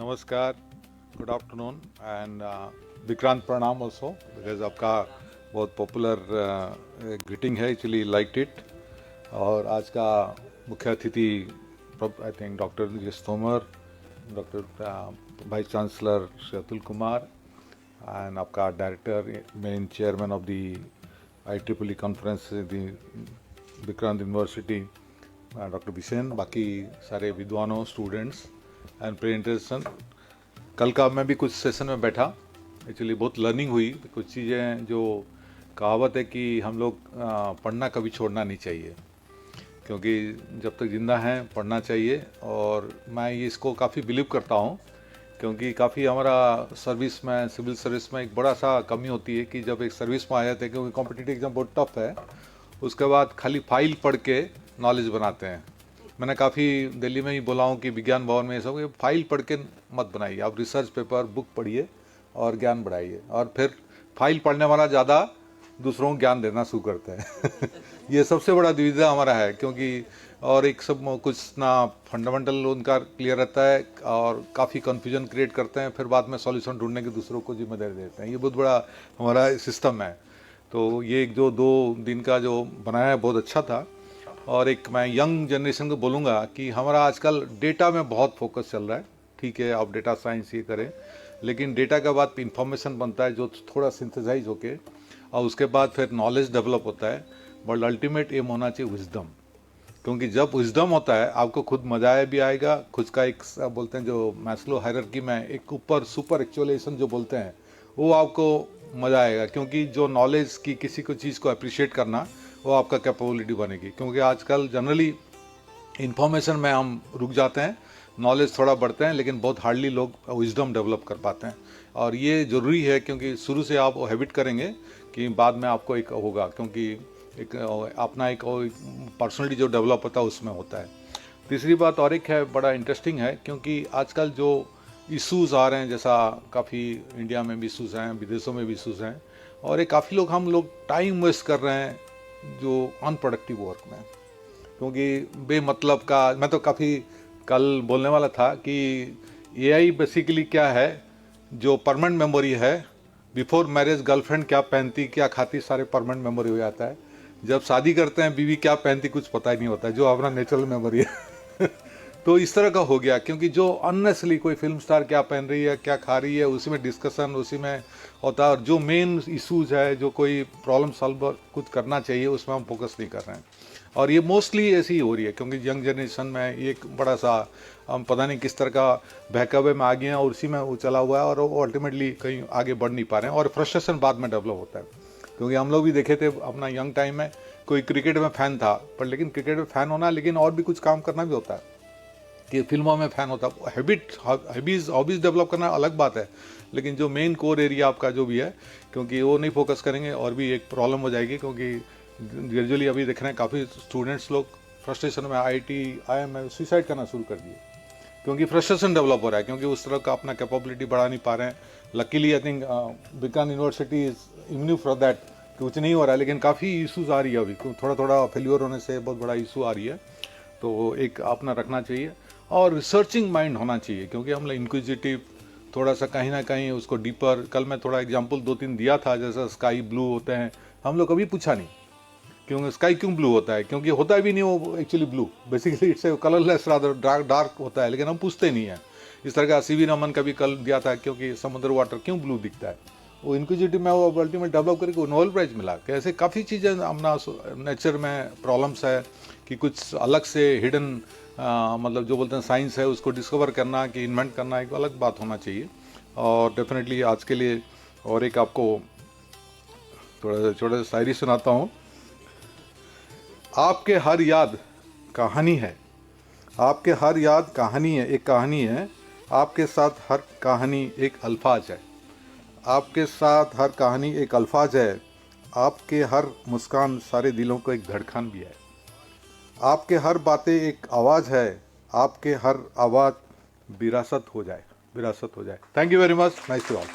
नमस्कार, good afternoon and Vikrant प्रणाम also because आपका बहुत पॉपुलर ग्रीटिंग है, एक्चुअली लाइक इट। और आज का मुख्य अतिथि I think doctor Neeraj Tomar, doctor vice chancellor Shri Atul Kumar and आपका director main chairman of the IEEE conference the Vikrant University doctor Bisen, बाकी सारे विद्वानों, स्टूडेंट्स एंड प्रेजेंटेशन। कल का मैं भी कुछ सेशन में बैठा, एक्चुअली बहुत लर्निंग हुई। कुछ चीज़ें जो कहावत है कि हम लोग पढ़ना कभी छोड़ना नहीं चाहिए, क्योंकि जब तक जिंदा हैं पढ़ना चाहिए। और मैं ये इसको काफ़ी बिलीव करता हूँ, क्योंकि काफ़ी हमारा सर्विस में, सिविल सर्विस में एक बड़ा सा कमी होती है कि जब एक सर्विस में आ जाते हैं, क्योंकि कॉम्पिटिटिव एग्जाम बहुत टफ है, उसके बाद खाली फाइल पढ़ के नॉलेज बनाते हैं। मैंने काफ़ी दिल्ली में ही बोला हूँ कि विज्ञान भवन में ये सब फाइल पढ़ के मत बनाइए, आप रिसर्च पेपर बुक पढ़िए और ज्ञान बढ़ाइए। और फिर फाइल पढ़ने वाला ज़्यादा दूसरों को ज्ञान देना शुरू करते हैं ये सबसे बड़ा दुविधा हमारा है, क्योंकि और एक सब कुछ ना फंडामेंटल उनका क्लियर रहता है और काफ़ी कन्फ्यूजन क्रिएट करते हैं, फिर बाद में सॉल्यूशन ढूंढने के दूसरों को जिम्मेदारी देते हैं। ये बहुत बड़ा हमारा सिस्टम है। तो ये एक जो 2 दिन का जो बनाया है बहुत अच्छा था। और एक मैं यंग जनरेशन को बोलूँगा कि हमारा आजकल डेटा में बहुत फोकस चल रहा है। ठीक है, आप डेटा साइंस ये करें, लेकिन डेटा के बाद इंफॉर्मेशन बनता है जो थोड़ा सिंथेसाइज होके, और उसके बाद फिर नॉलेज डेवलप होता है। बट अल्टीमेट एम होना चाहिए विजडम, क्योंकि जब विजडम होता है आपको खुद मजा भी आएगा। खुद का एक बोलते हैं जो मैस्लो हायरार्की में एक ऊपर सुपर एक्चुअलाइजेशन जो बोलते हैं, वो आपको मज़ा आएगा, क्योंकि जो नॉलेज की किसी को चीज़ को अप्रिशिएट करना, वो आपका कैपेबिलिटी बनेगी। क्योंकि आजकल जनरली इन्फॉर्मेशन में हम रुक जाते हैं, नॉलेज थोड़ा बढ़ते हैं, लेकिन बहुत हार्डली लोग विजडम डेवलप कर पाते हैं। और ये ज़रूरी है, क्योंकि शुरू से आप हैबिट करेंगे कि बाद में आपको एक होगा, क्योंकि एक अपना एक पर्सनलिटी जो डेवलप होता है उसमें होता है। तीसरी बात और एक है, बड़ा इंटरेस्टिंग है, क्योंकि आजकल जो इश्यूज़ आ रहे हैं, जैसा काफ़ी इंडिया में भी इश्यूज़ हैं, विदेशों में भी इश्यूज़ हैं, और ये काफ़ी लोग हम लोग टाइम वेस्ट कर रहे हैं जो अनप्रोडक्टिव वर्क में, क्योंकि बेमतलब का। मैं तो काफ़ी कल बोलने वाला था कि AI बेसिकली क्या है, जो परमानेंट मेमोरी है। बिफोर मैरिज गर्लफ्रेंड क्या पहनती क्या खाती सारे परमानेंट मेमोरी हो जाता है। जब शादी करते हैं बीवी क्या पहनती कुछ पता ही नहीं होता है, जो अपना नेचुरल मेमोरी है तो इस तरह का हो गया, क्योंकि जो अननेसली कोई फिल्म स्टार क्या पहन रही है, क्या खा रही है, उसी में डिस्कशन उसी में होता है। और जो मेन इश्यूज है, जो कोई प्रॉब्लम सॉल्व कुछ करना चाहिए, उसमें हम फोकस नहीं कर रहे हैं। और ये मोस्टली ऐसी ही हो रही है, क्योंकि यंग जनरेशन में एक बड़ा सा हम पता नहीं किस तरह का बहकावे में आ गए हैं, और उसी में वो चला हुआ है, और वो अल्टीमेटली कहीं आगे बढ़ नहीं पा रहे हैं, और फ्रस्ट्रेशन बाद में डेवलप होता है। क्योंकि हम लोग भी देखे थे अपना यंग टाइम में, कोई क्रिकेट में फ़ैन था, पर लेकिन क्रिकेट में फ़ैन होना, लेकिन और भी कुछ काम करना भी होता है, कि फिल्मों में फ़ैन होता है। हॉबीज़ डेवलप करना अलग बात है, लेकिन जो मेन कोर एरिया आपका जो भी है, क्योंकि वो नहीं फोकस करेंगे और भी एक प्रॉब्लम हो जाएगी। क्योंकि ग्रेजुअली अभी देख रहे हैं काफ़ी स्टूडेंट्स लोग फ्रस्ट्रेशन में IIM में सुसाइड करना शुरू कर दिए, क्योंकि फ्रस्ट्रेशन डेवलप हो रहा है, क्योंकि उस तरह का अपना कैपेबिलिटी बढ़ा नहीं पा रहे हैं। Luckily I think Vikrant university is immune for that, कुछ नहीं हो रहा है, लेकिन काफ़ी इशूज़ आ रही है अभी, थोड़ा थोड़ा फेल्यूर होने से बहुत बड़ा इशू आ रही है। तो एक अपना रखना चाहिए, और रिसर्चिंग माइंड होना चाहिए, क्योंकि हम लोग इंक्विजिटिव थोड़ा सा कहीं ना कहीं उसको डीपर। कल मैं थोड़ा एग्जांपल 2-3 दिया था, जैसा स्काई ब्लू होते हैं, हम लोग कभी पूछा नहीं क्योंकि स्काई क्यों ब्लू होता है, क्योंकि होता भी नहीं वो actually blue, basically it's a colourless rather dark होता है, लेकिन हम पूछते नहीं हैं। इस तरह का CV रमन का भी कल दिया था, क्योंकि समुद्र वाटर क्यों ब्लू दिखता है, वो इंक्विजिटिव में वो अल्टीमेट डेवलप करके नोबेल प्राइज मिला। कैसे काफ़ी चीज़ें अपना नेचर में प्रॉब्लम्स है कि कुछ अलग से हिडन मतलब जो बोलते हैं साइंस है, उसको डिस्कवर करना कि इन्वेंट करना एक अलग बात होना चाहिए। और डेफिनेटली आज के लिए और एक आपको थोड़ा छोटा शायरी सुनाता हूँ। आपके हर याद कहानी है, आपके हर याद कहानी है, एक कहानी है, आपके साथ हर कहानी एक अल्फाज है, आपके साथ हर कहानी एक अल्फाज है, आपके हर मुस्कान सारे दिलों को एक धड़कन भी है, आपके हर बातें एक आवाज़ है, आपके हर आवाज़ विरासत हो जाए, विरासत हो जाए। Thank you very much, nice to all.